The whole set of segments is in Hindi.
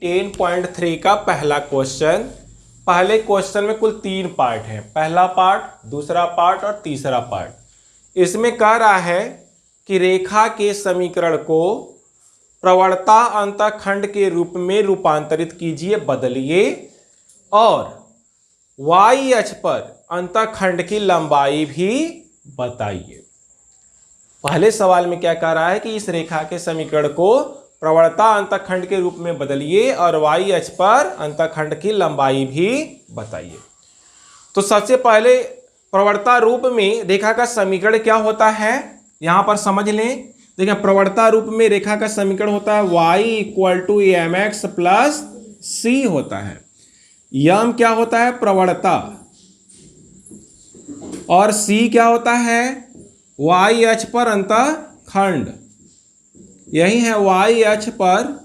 10.3 का पहला क्वेश्चन। पहले क्वेश्चन में कुल 3 पार्ट हैं, पहला पार्ट, दूसरा पार्ट और तीसरा पार्ट। इसमें कह रहा है कि रेखा के समीकरण को प्रवणता अंतःखंड के रूप में रूपांतरित कीजिए, बदलिए और y अक्ष पर अंतःखंड की लंबाई भी बताइए। पहले सवाल में क्या कह रहा है कि इस रेखा के समीकरण को प्रवणता अंतःखंड के रूप में बदलिए और y अक्ष पर अंतःखंड की लंबाई भी बताइए। तो सबसे पहले प्रवणता रूप में रेखा का समीकरण क्या होता है यहां पर समझ लें। देखिए, प्रवणता रूप में रेखा का समीकरण होता है y = mx प्लस c होता है। यम क्या होता है? प्रवणता। और c क्या होता है? y अक्ष पर अंतःखंड। यही है y अक्ष पर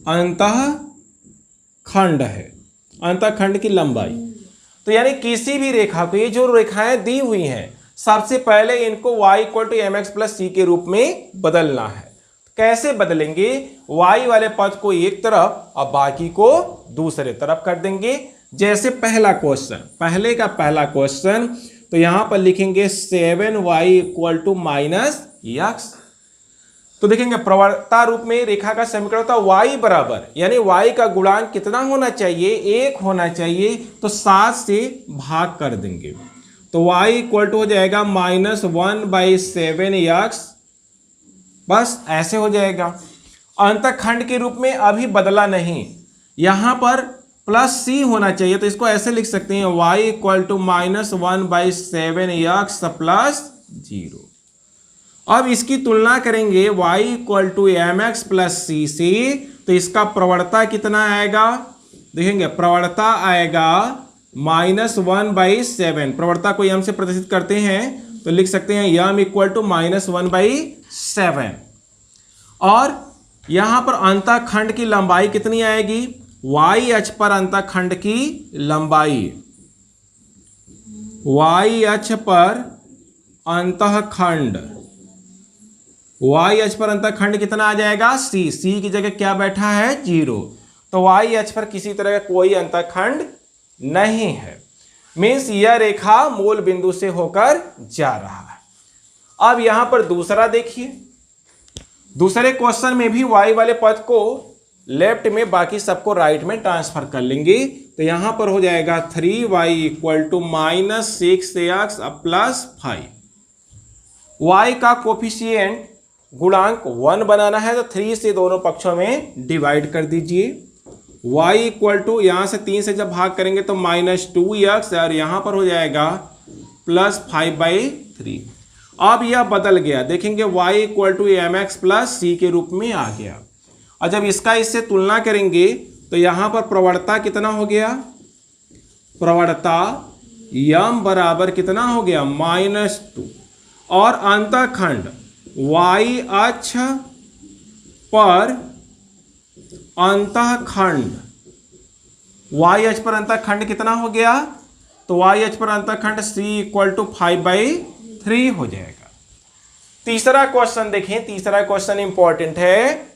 अंतःखंड है, अंतःखंड की लंबाई। तो यानी किसी भी रेखा को, ये जो रेखाएं दी हुई हैं, सबसे पहले इनको y = mx प्लस c के रूप में बदलना है। कैसे बदलेंगे? y वाले पद को एक तरफ और बाकी को दूसरे तरफ कर देंगे। जैसे पहला क्वेश्चन, पहले का पहला क्वेश्चन, तो यहां पर लिखेंगे 7y = -x। तो देखेंगे प्रवणता रूप में रेखा का समीकरण होता है y बराबर, यानी y का गुणांक कितना होना चाहिए? 1 होना चाहिए। तो 7 से भाग कर देंगे तो y = हो जाएगा -1/7x। बस ऐसे हो जाएगा। अंतःखंड के रूप में अभी बदला नहीं, यहां पर प्लस c होना चाहिए, तो इसको ऐसे लिख सकते हैं y = -1/7x प्लस 0। अब इसकी तुलना करेंगे y = mx प्लस c से, तो इसका प्रवणता कितना आएगा? देखेंगे प्रवणता आएगा -1/7। प्रवणता को m से प्रदर्शित करते हैं तो लिख सकते हैं m = -1/7। और यहां पर अंतःखंड की लंबाई कितनी आएगी? y अक्ष पर अंतःखंड की लंबाई, y अक्ष पर अंतःखंड, y अक्ष पर अंतःखंड कितना आ जाएगा? c। c की जगह क्या बैठा है? 0। तो y अक्ष पर किसी तरह का कोई अंतःखंड नहीं है। मीन्स यह रेखा मूल बिंदु से होकर जा रहा है। अब यहां पर दूसरा देखिए, दूसरे क्वेश्चन में भी y वाले पद को लेफ्ट में, बाकी सबको राइट में ट्रांसफर कर लेंगे। तो यहां पर हो जाएगा 3y = -6x प्लस 5। y का कोफिशिएंट गुणांक 1 बनाना है तो 3 से दोनों पक्षों में डिवाइड कर दीजिए। y = यहां से 3 से जब भाग करेंगे तो -2x और यहां पर हो जाएगा +5/3। अब यह बदल गया, देखेंगे y = mx प्लस c के रूप में आ गया। और जब इसका इससे तुलना करेंगे तो यहां पर प्रवणता कितना हो गया? प्रवणता m बराबर कितना हो गया? -2। और अंतःखंड y अक्ष पर अंतःखंड, y अक्ष पर अंतःखंड कितना हो गया? तो y अक्ष पर अंतःखंड c = 5/3 हो जाएगा। तीसरा क्वेश्चन देखें, तीसरा क्वेश्चन इंपॉर्टेंट है।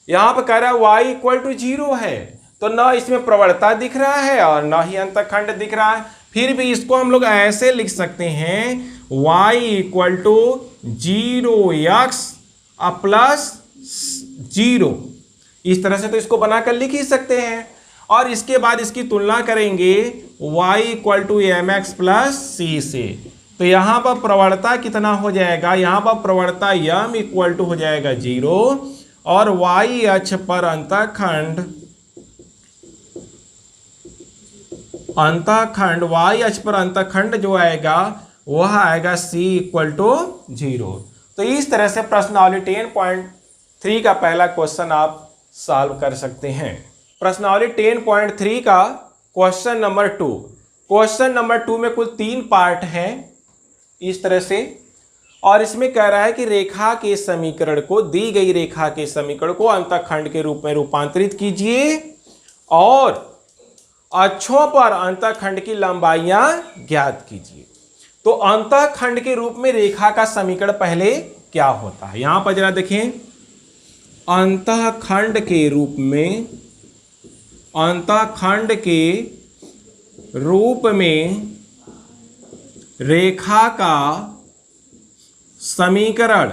यहां पर कह रहा है y = 0 है, तो ना इसमें प्रवणता दिख रहा है और ना ही अंतःखंड दिख रहा है। फिर भी इसको हम लोग ऐसे लिख सकते हैं y = 0x प्लस 0। इस तरह से तो इसको बनाकर लिख ही सकते हैं। और इसके बाद इसकी तुलना करेंगे y = mx प्लस c से, तो यहां पर प्रवणता कितना हो जाएगा? यहां पर प्रवणता m = हो जाएगा 0 और y अक्ष पर अंतःखंड, y अक्ष पर अंतःखंड जो आएगा वह आएगा c = 0। तो इस तरह से प्रश्नावली 10.3 का पहला क्वेश्चन आप सॉल्व कर सकते हैं। प्रश्नावली 10.3 का क्वेश्चन नंबर 2। क्वेश्चन नंबर 2 में कुल 3 पार्ट हैं इस तरह से, और इसमें कह रहा है कि रेखा के समीकरण को, दी गई रेखा के समीकरण को अंतःखंड के रूप में रूपांतरित कीजिए और अक्षों पर अंतःखंड की लंबाइयां ज्ञात कीजिए। तो अंतःखंड के रूप में रेखा का समीकरण पहले क्या होता है? यहां पर जरा देखें, अंतःखंड के रूप में, अंतःखंड के रूप में रेखा का समीकरण,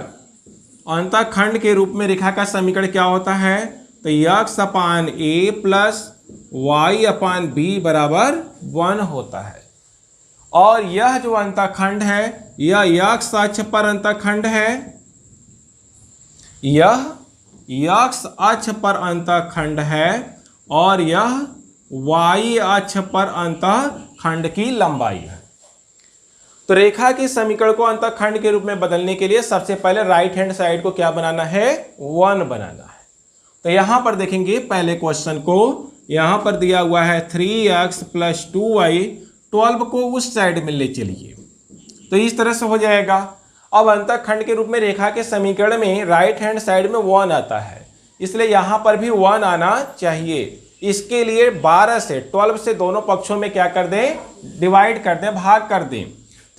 अंतःखंड के रूप में रेखा का समीकरण क्या होता है? तो x अपान ए प्लस वाई अपान बी बराबर 1 होता है। और यह जो अंतःखंड है यह x अक्ष पर अंतःखंड है, यह x अक्ष पर अंतःखंड है और यह y अक्ष पर अंतःखंड की लंबाई है। तो रेखा के समीकरण को अंतःखंड के रूप में बदलने के लिए सबसे पहले राइट हैंड साइड को क्या बनाना है? 1 बनाना है। तो यहां पर देखेंगे पहले क्वेश्चन को, यहां पर दिया हुआ है 3x प्लस 2y, 12 को उस साइड में ले चलिए तो इस तरह से हो जाएगा। अब अंतःखंड के रूप में रेखा के समीकरण में राइट हैंड साइड में 1 आता है, इसलिए यहां पर भी 1 आना चाहिए। इसके लिए 12 से 12 से दोनों पक्षों में क्या कर दें? डिवाइड कर दें, भाग कर दें।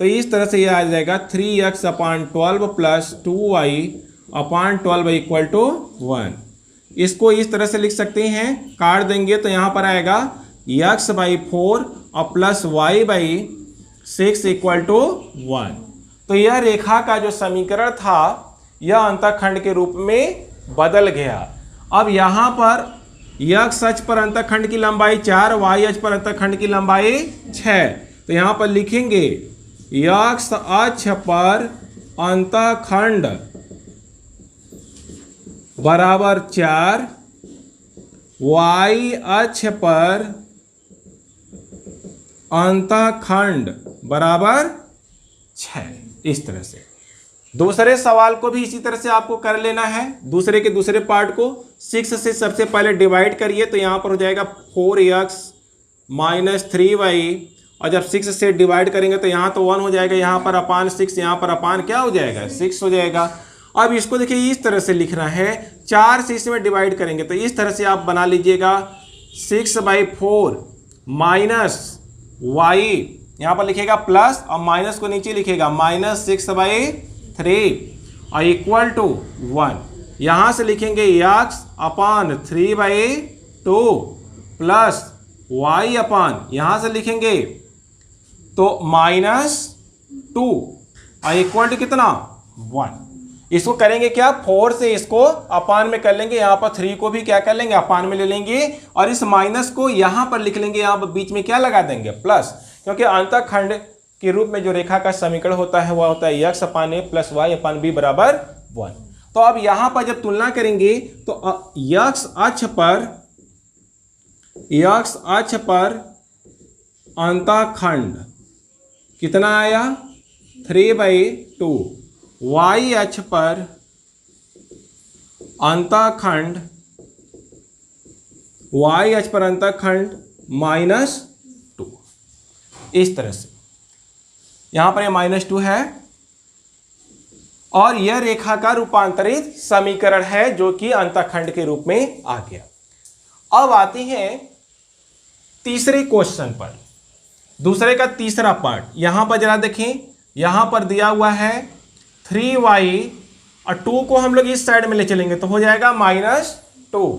तो इस तरह से यह आ जाएगा 3x upon 12 plus 2y upon 12 equal to 1। इसको इस तरह से लिख सकते हैं, काट देंगे तो यहाँ पर आएगा x बाई 4 और plus y by 6 equal to 1। तो यह रेखा का जो समीकरण था यह अंतःखंड के रूप में बदल गया। अब यहाँ पर x अक्ष पर अंतःखंड की लंबाई 4, y अक्ष पर अंतःखंड की लंबाई 6। तो यहाँ पर लिखेंगे x अक्ष पर अंतःखंड बराबर 4, y अक्ष पर अंतःखंड बराबर 6। इस तरह से दूसरे सवाल को भी इसी तरह से आपको कर लेना है। दूसरे के दूसरे पार्ट को 6 से सबसे पहले डिवाइड करिए तो यहाँ पर हो जाएगा 4x माइनस 3y, और जब 6 से डिवाइड करेंगे तो यहाँ तो 1 हो जाएगा, यहाँ पर अपान 6, यहाँ पर अपान क्या हो जाएगा? 6 हो जाएगा। अब इसको देखिए इस तरह से लिखना है, 4 से इसमें डिवाइड करेंगे तो इस तरह से आप बना लीजिएगा 6/4 माइनस y, यहाँ पर लिखेगा प्लस और माइनस को नीचे लिखेगा -6/3 और इक्वल टू 1। यहाँ से लिखेंगे x अपान 3/2 प्लस y अपान, यहाँ से लिखेंगे तो -2 और इक्वल टू कितना? 1। इसको करेंगे क्या? 4 से इसको अपान में कर लेंगे, यहाँ पर 3 को भी क्या कर लेंगे? अपान में ले लेंगे और इस माइनस को यहाँ पर लिख लेंगे, यहाँ पर बीच में क्या लगा देंगे? प्लस, क्योंकि अंतःखंड के रूप में जो रेखा का समीकरण होता है वह होता है x upon a plus y upon b बराबर 1। तो अब यहाँ पर जब तुलना करेंगे तो x अक्ष पर अंतःखंड कितना आया? 3/2, y अक्ष पर अंतःखंड, y अक्ष पर अंतःखंड -2। इस तरह से यहां पर यह -2 है और यह रेखा का रूपांतरित समीकरण है जो कि अंतःखंड के रूप में आ गया। अब आते हैं तीसरे क्वेश्चन पर, दूसरे का तीसरा पार्ट। यहां पर जरा देखें, यहां पर दिया हुआ है 3y और 2 को हम लोग इस साइड में ले चलेंगे तो हो जाएगा -2।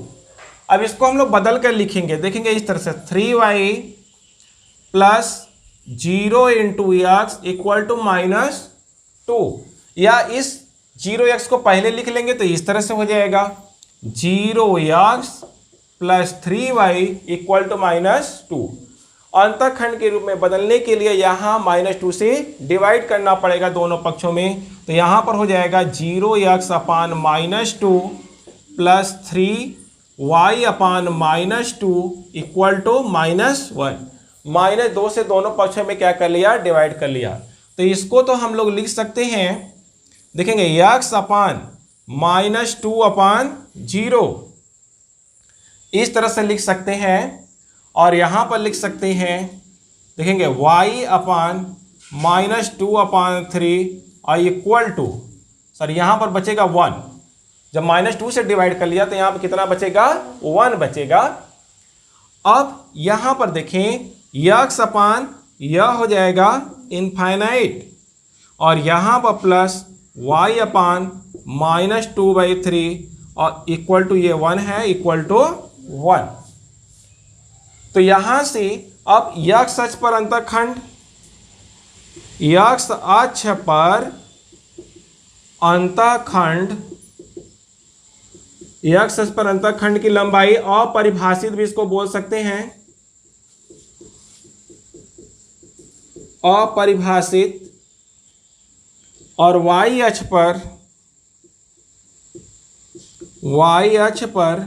अब इसको हम लोग बदल कर लिखेंगे, देखेंगे इस तरह से 3y plus 0 into x equal to -2, या इस 0x को पहले लिख लेंगे तो इस तरह से हो जाएगा 0x plus 3y equal to -2। अंतःखंड के रूप में बदलने के लिए यहाँ -2 से डिवाइड करना पड़ेगा दोनों पक्षों में, तो यहाँ पर हो जाएगा 0x upon -2 plus 3y upon -2 equal to -1। -2 से दोनों पक्षों में क्या कर लिया? डिवाइड कर लिया। तो इसको तो हम लोग लिख सकते हैं, देखेंगे x अपान -2 अपान 0 इस तरह से लिख सकते हैं, और यहाँ पर लिख सकते हैं, देखेंगे y अपान -2 अपान 3 और इक्वल टू, सर यहाँ पर बचेगा 1। जब -2 से डिवाइड कर लिया तो यहाँ पर कितना बचेगा? 1 बचेगा। अब यहाँ पर देखें x अपान यह हो जाएगा इनफाइनाइट और यहाँ पर प्लस y अपान -2/3 और इक्वल टू ये 1 है, इक्वल टू 1। तो यहां से अब यक्स अक्ष पर अंतःखंड, यक्स अक्ष पर अंतःखंड, यक्स अक्ष पर अंतःखंड की लंबाई अपरिभाषित भी इसको बोल सकते हैं, अपरिभाषित, और वाई अक्ष पर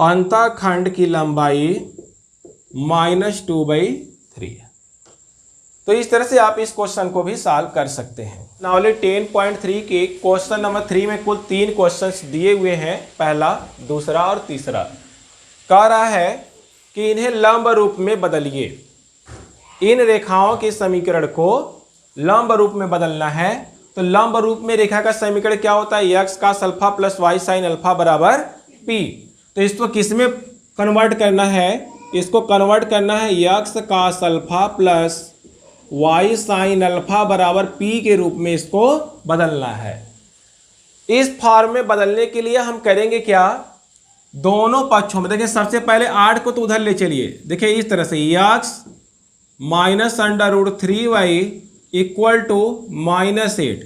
अंतःखंड की लंबाई -2/3 है। तो इस तरह से आप इस क्वेश्चन को भी सॉल्व कर सकते हैं। नावली 10.3 के क्वेश्चन नंबर 3 में कुल 3 क्वेश्चंस दिए हुए हैं, पहला, दूसरा और तीसरा। कह रहा है कि इन्हें लंब रूप में बदलिए। इन रेखाओं के समीकरण को लंब रूप में बदलना है। तो लंब रूप में रेखा का समीकरण क्या होता है? x cos alpha plus y sin alpha बराबर p। तो इसको किस में कन्वर्ट करना है? इसको कन्वर्ट करना है x cos alpha plus y sin alpha बराबर p के रूप में इसको बदलना है। इस फॉर्म में बदलने के लिए हम करेंगे क्या? दोनों पक्षों में देखिए, सबसे पहले 8 को तो उधर ले चलिए। देखिए इस तरह से x minus √3y equal to -8।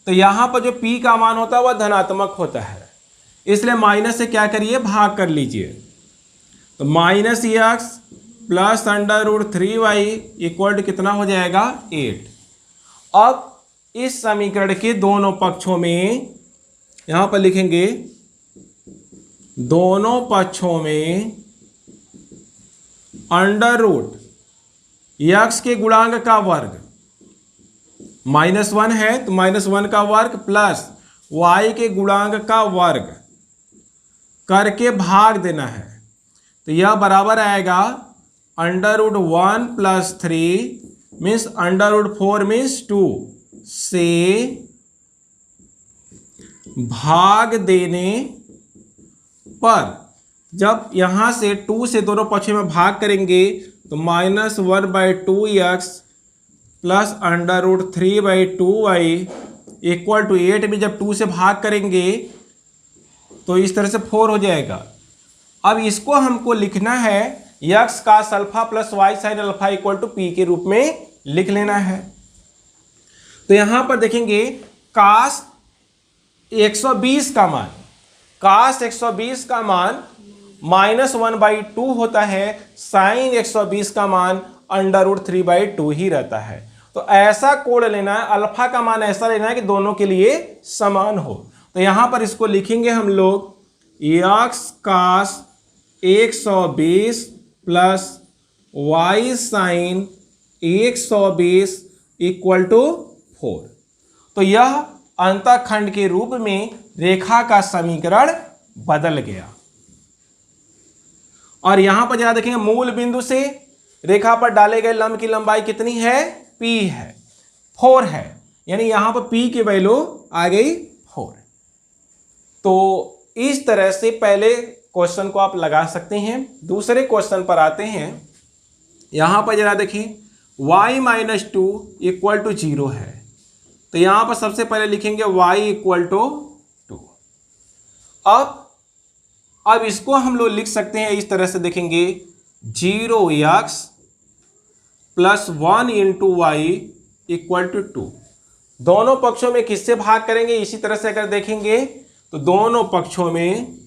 तो यहाँ पर जो p का मान होता है वह धनात्मक होता है, इसलिए माइनस से क्या करिए, भाग कर लीजिए। तो -x plus √3y equal to कितना हो जाएगा? 8। अब इस समीकरण के दोनों पक्षों में यहाँ पर लिखेंगे, दोनों पक्षों में √x के गुणांक का वर्ग, -1 है तो -1 का वर्ग प्लस y के गुणांक का वर्ग करके भाग देना है। तो यह बराबर आएगा √1 + 3 मीन्स √4 मीन्स 2 से भाग देने पर, जब यहां से 2 से दोनों पक्षों में भाग करेंगे तो -1/2x plus √3/2y equal to 8 में जब 2 से भाग करेंगे तो इस तरह से 4 हो जाएगा। अब इसको हमको लिखना है x cos alpha plus y sin alpha equal to p के रूप में लिख लेना है। तो यहां पर देखेंगे cos 120 का मान, cos 120 का मान -1/2 होता है, sin 120 का मान √3/2 ही रहता है। तो ऐसा कोण लेना है, अल्फा का मान ऐसा लेना है कि दोनों के लिए समान हो। तो यहां पर इसको लिखेंगे हम लोग x cos 120 plus y sin 120 equal to 4। तो यह अंतःखंड के रूप में रेखा का समीकरण बदल गया। और यहां पर जरा देखेंगे, मूल बिंदु से रेखा पर डाले गए लंब की लंबाई कितनी है? p है, 4 है, यानी यहां पर p की वैल्यू आ गई 4। तो इस तरह से पहले क्वेश्चन को आप लगा सकते हैं। दूसरे क्वेश्चन पर आते हैं। यहां पर जरा देखिए, y - 2 इक्वल टू 0 है। तो यहां पर सबसे पहले लिखेंगे y इक्वल टू 2। अब इसको हम लोग लिख सकते हैं इस तरह से, देखेंगे 0x plus 1 × y equal to 2। दोनों पक्षों में किससे भाग करेंगे? इसी तरह से अगर देखेंगे तो दोनों पक्षों में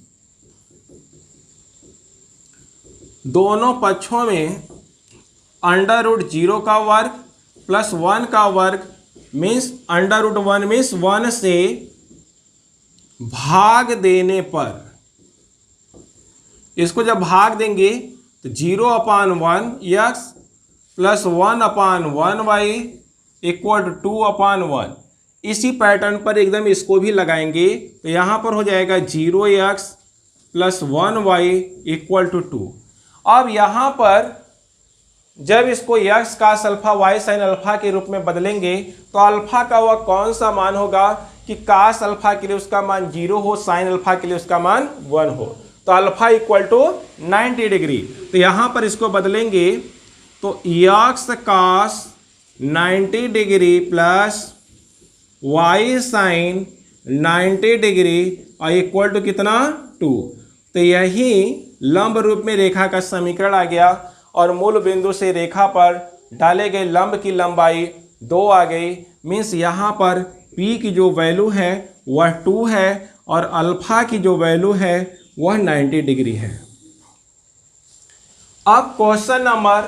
√0 का वर्ग प्लस 1 का वर्ग मीन्स √1 मीन्स 1 से भाग देने पर, इसको जब भाग देंगे तो 0/1 x plus 1/1 y equal to 2/1। इसी पैटर्न पर एकदम इसको भी लगाएंगे तो यहां पर हो जाएगा 0x plus 1y equal to 2। अब यहां पर जब इसको x cos alpha y sin alpha के रूप में बदलेंगे तो अल्फा का वह कौन सा मान होगा कि cos अल्फा के लिए उसका मान 0 हो, sin अल्फा के लिए उसका मान 1 हो। तो अल्फा इक्वल टू 90 डिग्री। तो यहां पर इसको बदलेंगे तो x cos 90 degree plus y sin 90 degree और इक्वल टू कितना 2। तो यही लंब रूप में रेखा का समीकरण आ गया और मूल बिंदु से रेखा पर डाले गए लंब की लंबाई 2 आ गई। मीन्स यहाँ पर P की जो वैल्यू है वह 2 है और अल्फा की जो वैल्यू है वह 90 डिग्री है। अब क्वेश्चन नंबर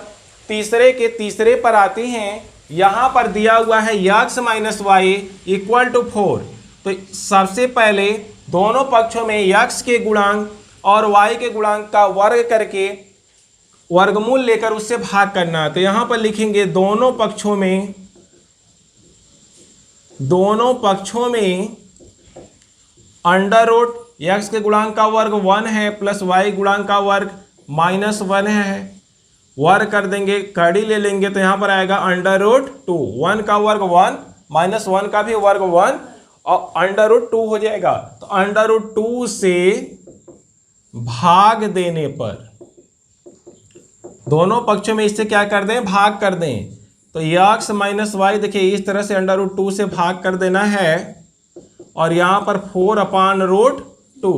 तीसरे पर आते हैं। यहाँ पर दिया हुआ है x minus y equal to 4। तो सबसे पहले दोनों पक्षों में x के गुणांक और y के गुणांक का वर्ग करके वर्गमूल लेकर उससे भाग करना है। तो यहाँ पर लिखेंगे दोनों पक्षों में अंडर रूट x के गुणांक का वर्ग 1 है प्लस y गुणांक का वर्ग -1 है। वर्ग कर देंगे, कड़ी ले लेंगे तो यहाँ पर आएगा अंडर रूट 2। 1 का वर्ग 1 -1 का भी वर्ग 1 और अंडर रूट 2 हो जाएगा। तो अंडर रूट 2 से भाग देने पर दोनों पक्षों में इससे क्या कर दें, भाग कर दें। तो x माइनस वाई देखिए इस तरह से अंडर रूट 2 से भाग कर देना है और यहाँ पर 4/√2।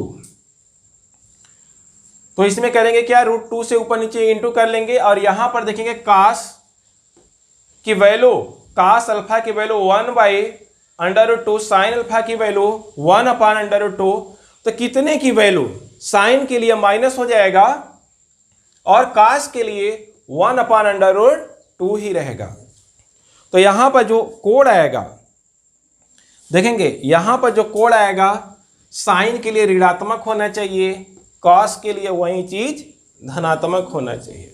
तो इसमें करेंगे क्या, √2 से ऊपर नीचे इंटू कर लेंगे और यहां पर देखेंगे कास की वैल्यू, कास अल्फा की वैल्यू 1/√2, साइन अल्फा की वैल्यू 1/√2। तो कितने की वैल्यू, साइन के लिए माइनस हो जाएगा और कास के लिए 1/√2 ही रहेगा। तो यहां पर जो कोण आएगा देखेंगे, यहां पर जो कोण आएगा साइन के लिए ऋणात्मक होना चाहिए, कॉस के लिए वही चीज धनात्मक होना चाहिए।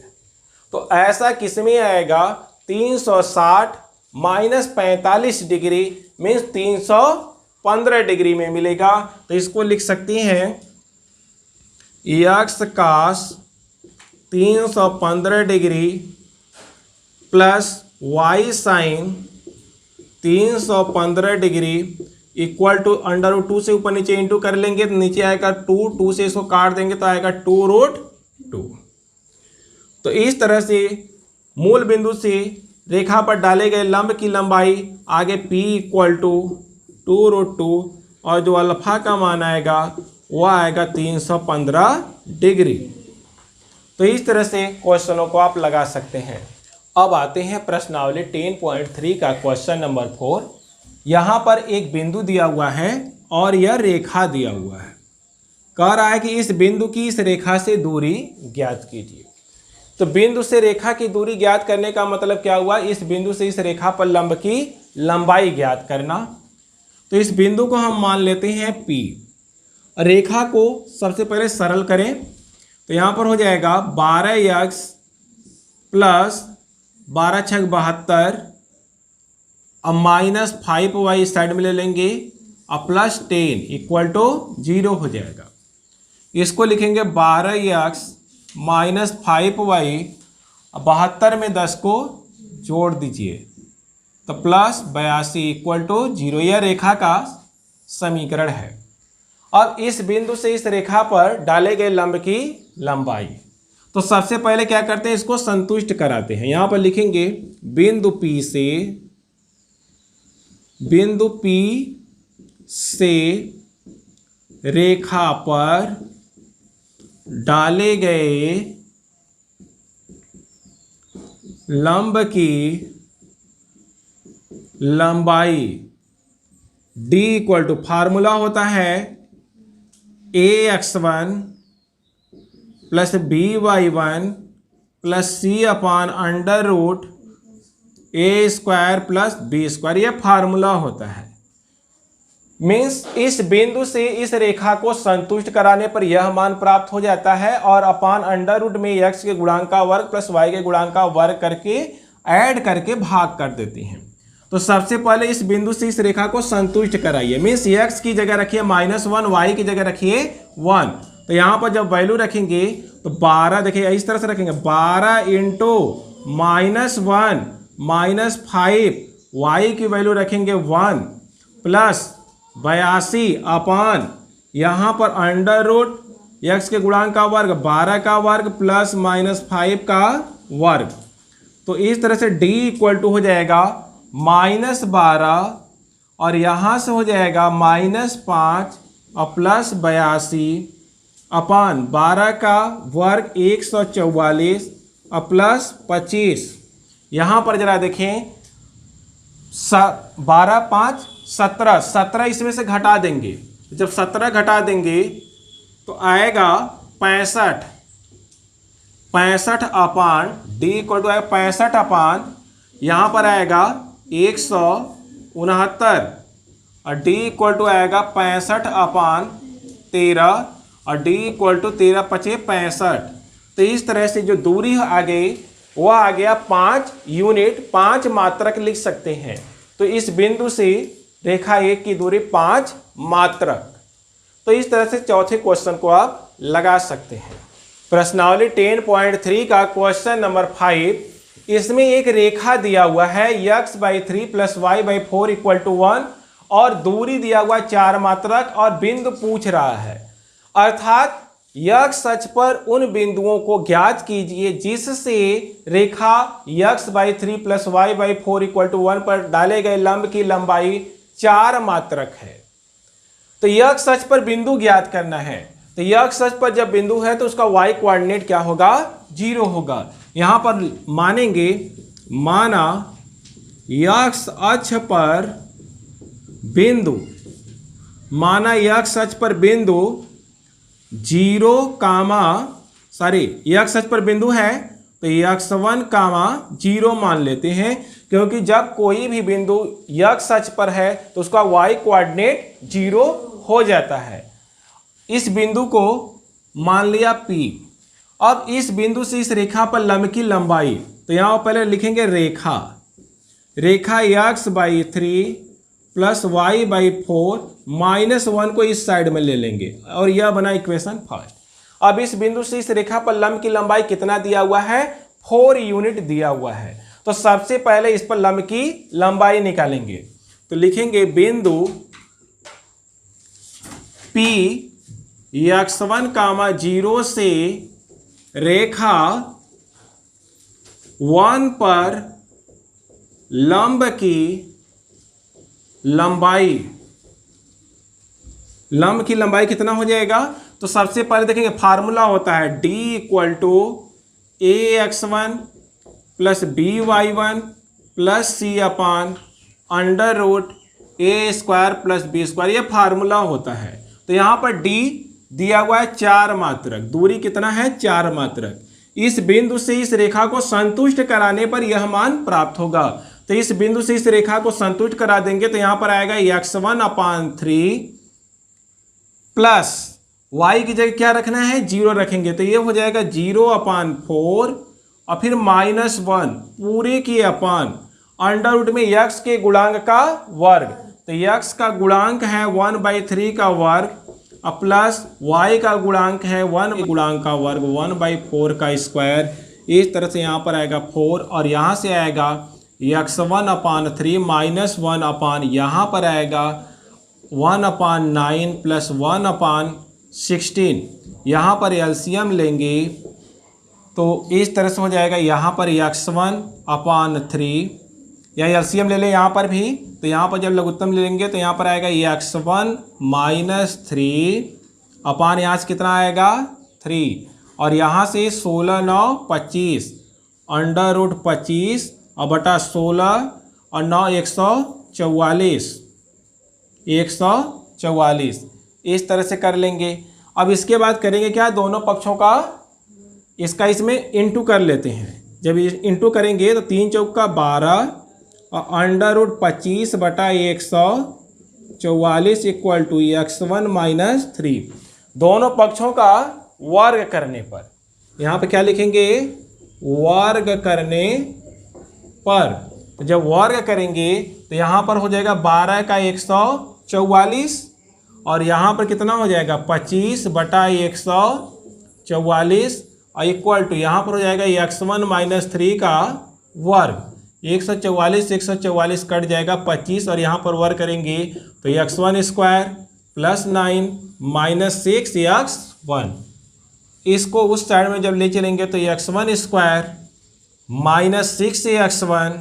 तो ऐसा किसमें आएगा, 360 - 45 डिग्री मीन्स 315 डिग्री में मिलेगा। तो इसको लिख सकते हैं x cos 315 degree plus y sine 315 degree equal to under root 2 से ऊपर नीचे इंटू कर लेंगे तो नीचे आएगा 2 से इसको काट देंगे तो आएगा 2√2। तो इस तरह से मूल बिंदु से रेखा पर डाले गए लंब की लंबाई आगे P इक्वल टू 2√2 और जो अल्फा का मान आएगा वह आएगा 315 डिग्री। तो इस तरह से क्वेश्चनों को आप लगा सकते हैं। अब आते हैं प्रश्नावली 10.3 का क्वेश्चन नंबर 4। यहाँ पर एक बिंदु दिया हुआ है और यह रेखा दिया हुआ है। कह रहा है कि इस बिंदु की इस रेखा से दूरी ज्ञात कीजिए। तो बिंदु से रेखा की दूरी ज्ञात करने का मतलब क्या हुआ, इस बिंदु से इस रेखा पर लंब की लंबाई ज्ञात करना। तो इस बिंदु को हम मान लेते हैं P। रेखा को सबसे पहले सरल करें तो यहाँ पर हो जाएगा 12x प्लस 12 × 6 = 72 अब -5y साइड में ले लेंगे और प्लस 10 इक्वल टू 0 हो जाएगा। इसको लिखेंगे 12x - 5y 72 में 10 को जोड़ दीजिए तो प्लस 82 इक्वल टू 0। यह रेखा का समीकरण है। अब इस बिंदु से इस रेखा पर डाले गए लंब की लंबाई, तो सबसे पहले क्या करते हैं, इसको संतुष्ट कराते हैं। यहां पर लिखेंगे बिंदु P से रेखा पर डाले गए लंब की लंबाई d इक्वल टू फार्मूला होता है ax1 plus by1 plus c/√a² plus b²। यह फार्मूला होता है। मीन्स इस बिंदु से इस रेखा को संतुष्ट कराने पर यह मान प्राप्त हो जाता है और अपान अंडर रूट में x के गुणांक का वर्ग प्लस y के गुणांक का वर्ग करके ऐड करके भाग कर देते हैं। तो सबसे पहले इस बिंदु से इस रेखा को संतुष्ट कराइए। मीन्स x की जगह रखिए -1, y की जगह रखिए 1। तो यहाँ पर जब वैल्यू रखेंगे तो 12 देखिए इस तरह से रखेंगे 12 × -1 -5 y की वैल्यू रखेंगे 1 प्लस 82 अपान यहाँ पर अंडर रूट x के गुणांक का वर्ग 12 का वर्ग प्लस -5 का वर्ग। तो इस तरह से d इक्वल टू हो जाएगा -12 और यहाँ से हो जाएगा -5 और +82 अपान 12 का वर्ग 144 और +25। यहाँ पर जरा देखें 12 5 17, 17 इसमें से घटा देंगे। जब 17 घटा देंगे तो आएगा 65, 65 अपान डी इक्वल टू आएगा 65 अपान यहाँ पर आएगा 169 और डी इक्वल टू आएगा 65 अपान 13 और डी इक्वल टू 13 × 5 = 65। तो इस तरह से जो दूरी आ गई वह आ गया 5 यूनिट, 5 मात्रक लिख सकते हैं। तो इस बिंदु से रेखा 1 की दूरी 5 मात्रक। तो इस तरह से चौथे क्वेश्चन को आप लगा सकते हैं। प्रश्नावली 10.3 का क्वेश्चन नंबर 5, इसमें एक रेखा दिया हुआ है x/3 + y/4 = 1 और दूरी दिया हुआ 4 मात्रक और बिंदु पूछ रहा है, अर्थात x अक्ष पर उन बिंदुओं को ज्ञात कीजिए जिससे रेखा x/3 + y/4 = 1 पर डाले गए लंब की लंबाई 4 मात्रक है। तो x अक्ष पर बिंदु ज्ञात करना है। तो x अक्ष पर जब बिंदु है तो उसका y कोऑर्डिनेट क्या होगा? 0 होगा। यहां पर मानेंगे, माना x अक्ष पर बिंदु, माना x अक्ष पर बिंदु 0, x अक्ष पर बिंदु है तो x1, 0 मान लेते हैं, क्योंकि जब कोई भी बिंदु x अक्ष पर है तो उसका y कोऑर्डिनेट 0 हो जाता है। इस बिंदु को मान लिया P। अब इस बिंदु से इस रेखा पर लंब की लंबाई, तो यहां पहले लिखेंगे रेखा x/3 + y/4 -1 को इस साइड में ले लेंगे और यह बना इक्वेशन फर्स्ट। अब इस बिंदु से इस रेखा पर लंब की लंबाई कितना दिया हुआ है? 4 यूनिट दिया हुआ है। तो सबसे पहले इस पर लंब की लंबाई निकालेंगे। तो लिखेंगे बिंदु P x1, 0 से रेखा 1 पर लंब की लंबाई, लंब की लंबाई कितना हो जाएगा? तो सबसे पहले देखेंगे फार्मूला होता है D = ax1 + by1 + c/√a² + b²। ये फार्मूला होता है। तो यहां पर D दिया हुआ है 4 मात्रक, दूरी कितना है? 4 मात्रक। इस बिंदु से इस रेखा को संतुष्ट कराने पर यह मान प्राप्त होगा। तो इस बिंदु से इस रेखा को संतुष्ट करा देंगे तो यहां पर आएगा x1/3 प्लस y की जगह क्या रखना है? 0 रखेंगे। तो ये हो जाएगा 0/4 और फिर -1 पूरे की अपान √ में x के गुणांक का वर्ग। तो x का गुणांक है 1/3 का वर्ग और प्लस y का गुणांक है 1 गुणांक का वर्ग 1/4 का स्क्वायर। इस तरह से यहाँ पर आएगा 4 और यहाँ से आएगा x1/3 -1 अपान यहाँ पर आएगा 1/9 + 1/16। यहाँ पर एलसीएम लेंगे तो इस तरह से हो जाएगा। यहाँ पर x1/3 या एलसीएम ले लें यहाँ पर भी, तो यहाँ पर जब लघुत्तम ले लेंगे तो यहाँ पर आएगा x1 - 3 अपान यहाँ से कितना आएगा? 3 और यहाँ से 16 9 25 √25 और बटा 16 और 9 144 इस तरह से कर लेंगे। अब इसके बाद करेंगे क्या? दोनों पक्षों का इसका इसमें इंटू कर लेते हैं। जब इंटू करेंगे तो 3 चौका 12 और √25 बटा 144 = x1 - 3। दोनों पक्षों का वर्ग करने पर, यहाँ पे क्या लिखेंगे? वर्ग करने पर। तो जब वर्ग करेंगे तो यहाँ पर हो जाएगा 12 का 144 और यहाँ पर कितना हो जाएगा? 25 बटा 144 और इक्वल टू यहाँ पर हो जाएगा x1 - 3 का वर्ग। 144 कट जाएगा 25 और यहाँ पर वर्ग करेंगे तो x1² + 9 - 6x1। इसको उस साइड में जब ले चलेंगे तो x1² - 6x1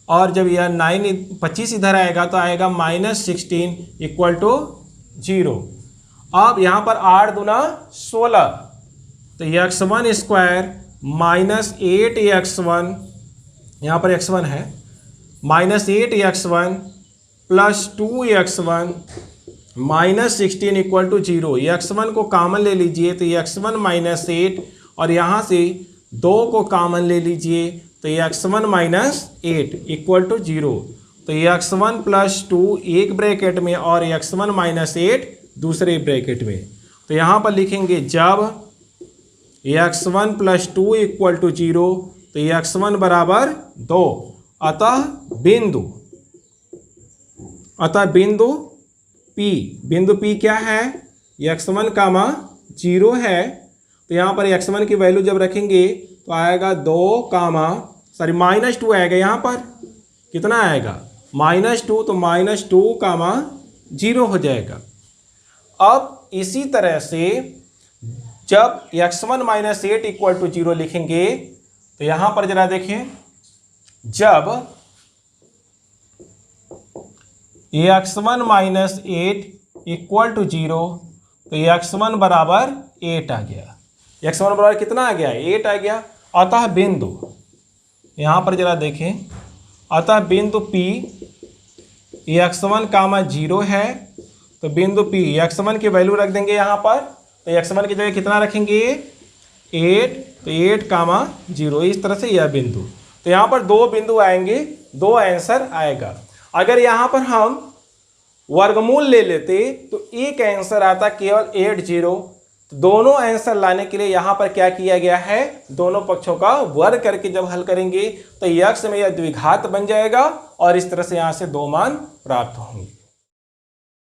और जब यह 25 इधर आएगा तो आएगा -16 इक्वल टू 0। अब यहाँ पर 8 दूना 16, तो x1 स्क्वायर -8x1, यहाँ पर x1 है, -8x1 plus 2x1 -16 equal to 0। x1 को कॉमन ले लीजिए तो x1 -8, और यहाँ से 2 को कॉमन ले लीजिए तो x1 -8 इक्वल टू 0। तो x1 प्लस 2 एक ब्रैकेट में और x1 -8 दूसरे ब्रैकेट में। तो यहाँ पर लिखेंगे जब x1 प्लस 2 इक्वल टू 0 तो x1 बराबर 2। अतः बिंदु P क्या है, x1 कामा 0 है। तो यहाँ पर x1 की वैल्यू जब रखेंगे तो आएगा -2 आएगा। यहाँ पर कितना आएगा -2, तो -2 कामा 0 हो जाएगा। अब इसी तरह से जब x1 -8 इक्वल टू 0 लिखेंगे तो यहाँ पर जरा देखें, जब x1 -8 इक्वल टू 0 तो x1 बराबर 8 आ गया। x1 बराबर कितना आ गया, 8 आ गया। अतः बिंदु, यहाँ पर जरा देखें, अतः बिंदु P x1 कामा 0 है। तो बिंदु P x1 की वैल्यू रख देंगे यहाँ पर, तो x1 की जगह कितना रखेंगे 8, तो 8 कामा 0, इस तरह से यह बिंदु। तो यहाँ पर 2 बिंदु आएंगे, 2 आंसर आएगा। अगर यहाँ पर हम वर्गमूल ले लेते तो एक आंसर आता केवल 80। तो दोनों आंसर लाने के लिए यहाँ पर क्या किया गया है, दोनों पक्षों का वर्ग करके जब हल करेंगे तो x में यह द्विघात बन जाएगा और इस तरह से यहाँ से 2 मान प्राप्त होंगे।